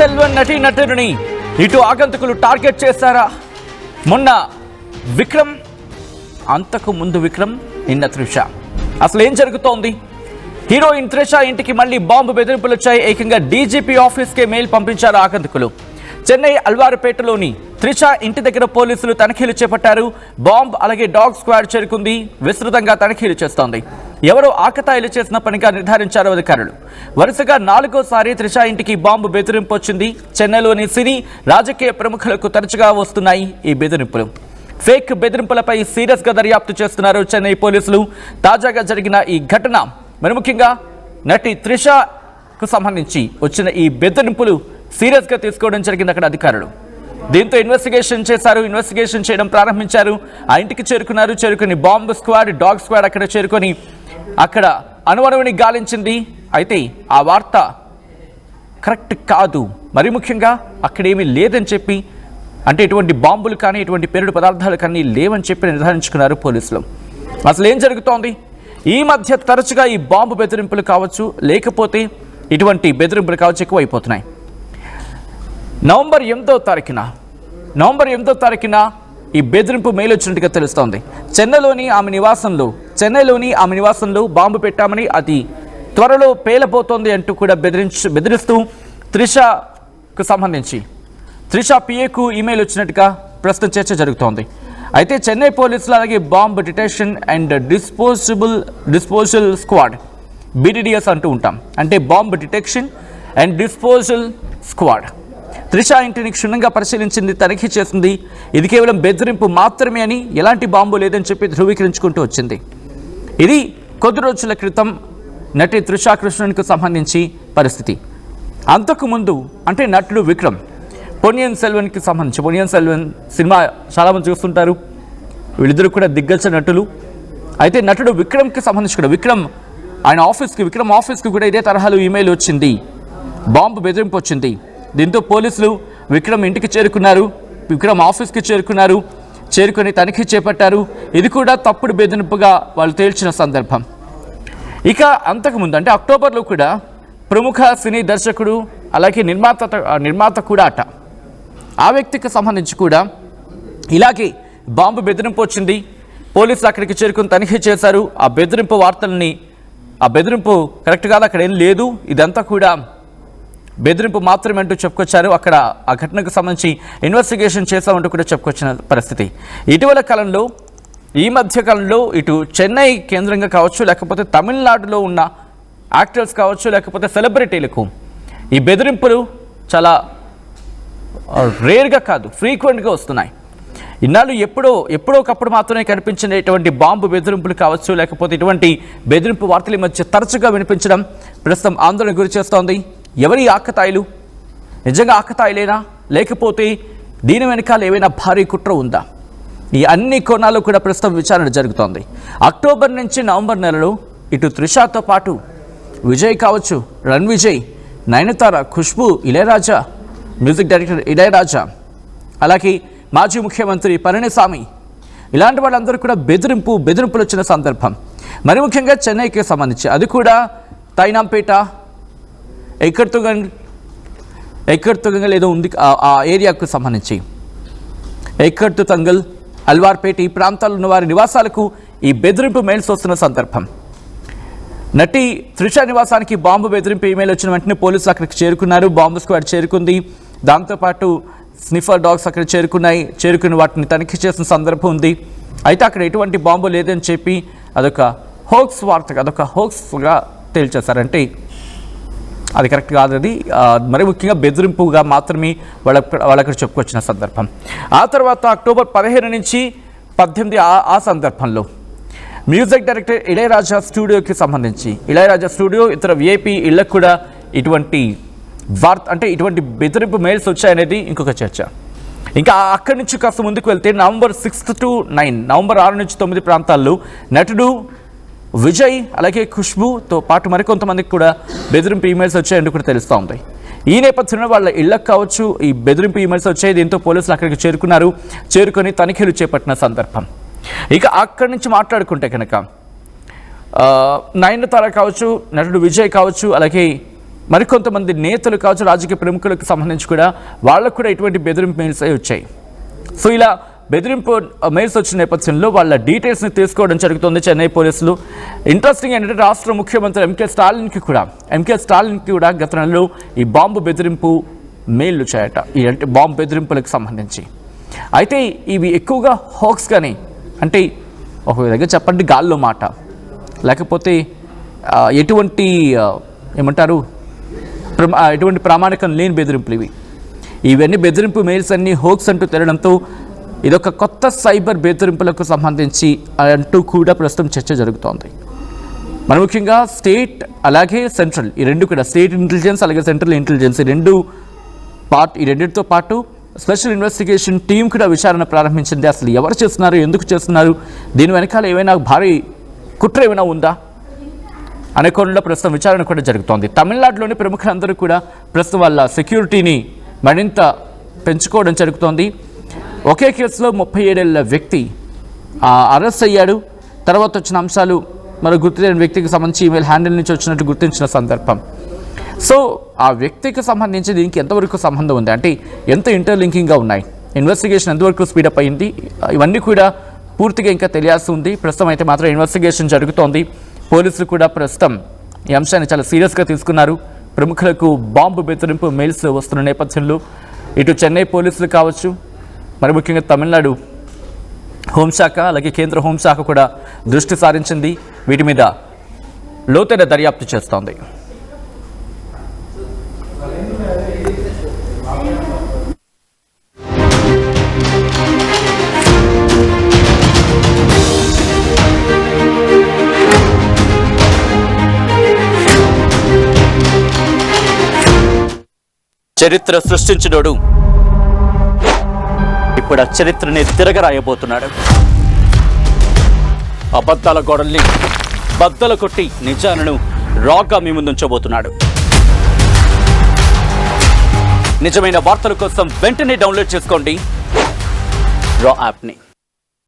సెల్వన్ నటుని ఇటు ఆగంతకులు టార్గెట్ చేశారా? మొన్న విక్రమ్, అంతకు ముందు విక్రమ్, నిన్న త్రిష. అసలు ఏం జరుగుతోంది? హీరోయిన్ త్రిష ఇంటికి మళ్ళీ బాంబు బెదిరింపులు వచ్చాయి. ఏకంగా డీజీపీ ఆఫీస్కే మెయిల్ పంపించారు ఆగంతకులు. చెన్నై అల్వారుపేటలోని త్రిష ఇంటి దగ్గర పోలీసులు తనిఖీలు చేపట్టారు. బాంబ్ అలాగే డాగ్ స్క్వాడ్ చేరుకుంది. విస్తృతంగా తనిఖీలు చేస్తోంది. ఎవరో ఆకతాయిలు చేసిన పనిగా నిర్ధారించారు అధికారులు. వరుసగా 4వ త్రిష ఇంటికి బాంబు బెదిరింపు వచ్చింది. చెన్నైలోని సినీ రాజకీయ ప్రముఖులకు తరచుగా వస్తున్నాయి ఈ బెదిరింపులు. ఫేక్ బెదిరింపులపై సీరియస్గా దర్యాప్తు చేస్తున్నారు చెన్నై పోలీసులు. తాజాగా జరిగిన ఈ ఘటన మరి ముఖ్యంగా నటి త్రిషకు సంబంధించి వచ్చిన ఈ బెదిరింపులు సీరియస్గా తీసుకోవడం జరిగింది అక్కడ అధికారులు. దీంతో ఇన్వెస్టిగేషన్ చేశారు. ఇన్వెస్టిగేషన్ చేయడం ప్రారంభించారు. ఆ ఇంటికి చేరుకుని బాంబు స్క్వాడ్, డాగ్ స్క్వాడ్ అక్కడ చేరుకొని అక్కడ అణువణువుని గాలించింది. అయితే ఆ వార్త కరెక్ట్ కాదు. మరి ముఖ్యంగా అక్కడేమీ లేదని చెప్పి, అంటే ఎటువంటి బాంబులు కానీ ఎటువంటి పేలుడు పదార్థాలు కానీ లేవని చెప్పి నిర్ధారించుకున్నారు పోలీసులు. అసలు ఏం జరుగుతోంది? ఈ మధ్య తరచుగా ఈ బాంబు బెదిరింపులు కావచ్చు, లేకపోతే ఇటువంటి బెదిరింపులు కావచ్చు ఎక్కువైపోతున్నాయి. నవంబర్ 8వ తారీఖున ఈ బెదిరింపు మెయిల్ వచ్చినట్టుగా తెలుస్తోంది. చెన్నైలోని ఆమె నివాసంలో బాంబు పెట్టామని, అది త్వరలో పేలబోతోంది అంటూ కూడా బెదిరిస్తూ త్రిషకు సంబంధించి త్రిష పిఏకు ఈమెయిల్ వచ్చినట్టుగా ప్రస్తుతం చర్చ జరుగుతోంది. అయితే చెన్నై పోలీసులు అలాగే bomb detection and disposal squad, BDDS అంటూ ఉంటాం, అంటే bomb detection and disposal squad Trisha ఇంటిని క్షుణ్ణంగా పరిశీలించింది, తనిఖీ చేసింది. ఇది కేవలం బెదిరింపు మాత్రమే అని, ఎలాంటి బాంబు లేదని చెప్పి ధృవీకరించుకుంటూ వచ్చింది. ఇది కొద్ది రోజుల క్రితం నటి త్రిష కృష్ణన్కు సంబంధించి పరిస్థితి. అంతకుముందు అంటే నటుడు విక్రమ్, పొన్నియిన్ సెల్వన్కి సంబంధించి, పొన్నియిన్ సెల్వన్ సినిమా చాలామంది చూస్తుంటారు. వీళ్ళిద్దరు కూడా దిగ్గజ నటులు. అయితే నటుడు విక్రమ్కి సంబంధించి కూడా విక్రమ్ ఆఫీస్కి కూడా ఇదే తరహాలో ఈమెయిల్ వచ్చింది, బాంబు బెదిరింపు వచ్చింది. దీంతో పోలీసులు విక్రమ్ ఇంటికి చేరుకున్నారు, విక్రమ్ ఆఫీస్కి చేరుకొని తనిఖీ చేపట్టారు. ఇది కూడా తప్పుడు బెదిరింపుగా వాళ్ళు తేల్చిన సందర్భం. ఇక అంతకుముందు అంటే అక్టోబర్లో కూడా ప్రముఖ సినీ దర్శకుడు అలాగే నిర్మాత కూడా అట, ఆ వ్యక్తికి సంబంధించి కూడా ఇలాగే బాంబు బెదిరింపు వచ్చింది. పోలీసులు అక్కడికి చేరుకుని తనిఖీ చేశారు. ఆ బెదిరింపు కరెక్ట్ కాదు, అక్కడ ఏం లేదు, ఇదంతా కూడా బెదిరింపు మాత్రమే అంటూ చెప్పుకొచ్చారు. అక్కడ ఆ ఘటనకు సంబంధించి ఇన్వెస్టిగేషన్ చేశామంటూ కూడా చెప్పుకొచ్చిన పరిస్థితి. ఈ మధ్య కాలంలో ఇటు చెన్నై కేంద్రంగా కావచ్చు, లేకపోతే తమిళనాడులో ఉన్న యాక్టర్స్ కావచ్చు, లేకపోతే సెలబ్రిటీలకు ఈ బెదిరింపులు చాలా రేర్గా కాదు, ఫ్రీక్వెంట్గా వస్తున్నాయి. ఇన్నాళ్ళు ఎప్పుడో ఒకప్పుడు మాత్రమే కనిపించినటువంటి బాంబు బెదిరింపులు కావచ్చు, లేకపోతే ఇటువంటి బెదిరింపు వార్తల మధ్య తరచుగా వినిపించడం ప్రస్తుతం ఆందోళన గురి చేస్తోంది. ఎవరి ఆకతాయిలు? నిజంగా ఆకతాయిలేనా, లేకపోతే దీని వెనకాల ఏమైనా భారీ కుట్ర ఉందా? ఈ అన్ని కోణాలు కూడా ప్రస్తుతం విచారణ జరుగుతోంది. అక్టోబర్ నుంచి నవంబర్ నెలలో ఇటు త్రిషతో పాటు విజయ్ కావచ్చు, రణ్ విజయ్, నయనతార, ఖుష్బూ, ఇళయరాజా, మ్యూజిక్ డైరెక్టర్ ఇళయరాజా, అలాగే మాజీ ముఖ్యమంత్రి పళనిస్వామి, ఇలాంటి వాళ్ళందరూ కూడా బెదిరింపులు వచ్చిన సందర్భం. మరి ముఖ్యంగా చెన్నైకి సంబంధించి, అది కూడా తైనాంపేట, ఎక్కర్తుగంగల్ ఏదో ఉంది ఆ ఏరియాకు సంబంధించి, ఎక్కర్తుతంగల్, అల్వార్పేట ఈ ప్రాంతాల్లో ఉన్న వారి నివాసాలకు ఈ బెదిరింపు మెయిల్స్ వస్తున్న సందర్భం. నటి త్రిష నివాసానికి బాంబు బెదిరింపు ఈమెయిల్ వచ్చిన వెంటనే పోలీసులు అక్కడికి చేరుకున్నారు. బాంబు స్క్వాడ్ చేరుకుంది. దాంతోపాటు స్నిఫర్ డాగ్స్ అక్కడ చేరుకుని వాటిని తనిఖీ చేసిన సందర్భం ఉంది. అయితే అక్కడ ఎటువంటి బాంబు లేదని చెప్పి అదొక హోక్స్గా తేల్చేశారంటే అది కరెక్ట్ కాదు. అది మరి ముఖ్యంగా బెదిరింపుగా మాత్రమే వాళ్ళక్కడ చెప్పుకొచ్చిన సందర్భం. ఆ తర్వాత అక్టోబర్ 15 నుంచి 18 ఆ సందర్భంలో మ్యూజిక్ డైరెక్టర్ ఇళయరాజా స్టూడియోకి సంబంధించి, ఇళయరాజా స్టూడియో ఇతర విఐపి ఇళ్లకు కూడా ఇటువంటి ఇటువంటి బెదిరింపు మెయిల్స్ వచ్చాయనేది ఇంకొక చర్చ. ఇంకా అక్కడి నుంచి కాస్త ముందుకు వెళ్తే నవంబర్ 6 to 9, నవంబర్ 6 నుంచి 9 ప్రాంతాల్లో నటుడు విజయ్ అలాగే ఖుష్బూతో పాటు మరికొంతమందికి కూడా బెదిరింపు ఈమెయిల్స్ వచ్చాయంటూ కూడా తెలుస్తూ ఉంది. ఈ నేపథ్యంలో వాళ్ళ ఇళ్లకు కావచ్చు ఈ బెదిరింపు ఈమెయిల్స్ వచ్చాయి. దీంతో పోలీసులు అక్కడికి చేరుకొని తనిఖీలు చేపట్టిన సందర్భం. ఇక అక్కడి నుంచి మాట్లాడుకుంటే కనుక నయనతార కావచ్చు, నటుడు విజయ్ కావచ్చు, అలాగే మరికొంతమంది నేతలు కావచ్చు, రాజకీయ ప్రముఖులకు సంబంధించి కూడా వాళ్ళకు కూడా ఇటువంటి బెదిరింపు మెయిల్స్ అవి వచ్చాయి. సో ఇలా బెదిరింపు మెయిల్స్ వచ్చిన నేపథ్యంలో వాళ్ళ డీటెయిల్స్ని తీసుకోవడం జరుగుతుంది చెన్నై పోలీసులు. ఇంట్రెస్టింగ్ ఏంటంటే రాష్ట్ర ముఖ్యమంత్రి ఎంకే స్టాలిన్కి కూడా గత నెలలో ఈ బాంబు బెదిరింపు మెయిల్ వచ్చాయట, ఈ అంటే బాంబు బెదిరింపులకు సంబంధించి. అయితే ఇవి ఎక్కువగా హోక్స్ కానీ, అంటే ఒక విధంగా చెప్పండి గాల్లో మాట, లేకపోతే ఎటువంటి ఏమంటారు ఎటువంటి ప్రామాణికం లేని బెదిరింపులు ఇవన్నీ బెదిరింపు మెయిల్స్ అన్నీ హోక్స్ అంటూ తెరడంతో ఇదొక కొత్త సైబర్ బెదిరింపులకు సంబంధించి అంటూ కూడా ప్రస్తుతం చర్చ జరుగుతోంది. మరి ముఖ్యంగా స్టేట్ అలాగే సెంట్రల్, ఈ రెండు కూడా స్టేట్ ఇంటెలిజెన్స్ అలాగే సెంట్రల్ ఇంటెలిజెన్స్ ఈ రెండింటితో పాటు స్పెషల్ ఇన్వెస్టిగేషన్ టీం కూడా విచారణ ప్రారంభించింది. అసలు ఎవరు చేస్తున్నారు, ఎందుకు చేస్తున్నారు, దీని వెనకాల ఏమైనా భారీ కుట్ర ఏమైనా ఉందా అనే కోణంలో ప్రస్తుతం విచారణ కూడా జరుగుతోంది. తమిళనాడులోని ప్రముఖులందరూ కూడా ప్రస్తుతం వాళ్ళ సెక్యూరిటీని మరింత పెంచుకోవడం జరుగుతోంది. ఒకే కేసులో 37 ఏళ్ల వ్యక్తి అరెస్ట్ అయ్యాడు. తర్వాత వచ్చిన అంశాలు మరి గుర్తులేని వ్యక్తికి సంబంధించి ఈమెయిల్ హ్యాండిల్ నుంచి వచ్చినట్టు గుర్తించిన సందర్భం. సో ఆ వ్యక్తికి సంబంధించి దీనికి ఎంతవరకు సంబంధం ఉంది, అంటే ఎంత ఇంటర్లింకింగ్గా ఉన్నాయి, ఇన్వెస్టిగేషన్ ఎంతవరకు స్పీడప్ అయింది, ఇవన్నీ కూడా పూర్తిగా ఇంకా తెలియాల్సి ఉంది. ప్రస్తుతం అయితే మాత్రం ఇన్వెస్టిగేషన్ జరుగుతోంది. పోలీసులు కూడా ప్రస్తుతం ఈ అంశాన్ని చాలా సీరియస్గా తీసుకున్నారు. ప్రముఖులకు బాంబు బెదిరింపు మెయిల్స్ వస్తున్న నేపథ్యంలో ఇటు చెన్నై పోలీసులు కావచ్చు, మరి ముఖ్యంగా తమిళనాడు హోంశాఖ అలాగే కేంద్ర హోంశాఖ కూడా దృష్టి సారించింది. వీటి మీద లోతైన దర్యాప్తు చేస్తోంది. చరిత్ర సృష్టించినోడు ఇప్పుడు ఆ చరిత్రని తిరగరాయబోతున్నాడు. అబద్ధాల గోడల్ని బద్దలు కొట్టి నిజాలను రాగా మీ ముందుంచబోతున్నాడు. నిజమైన వార్తల కోసం వెంటనే డౌన్లోడ్ చేసుకోండి రా యాప్ని.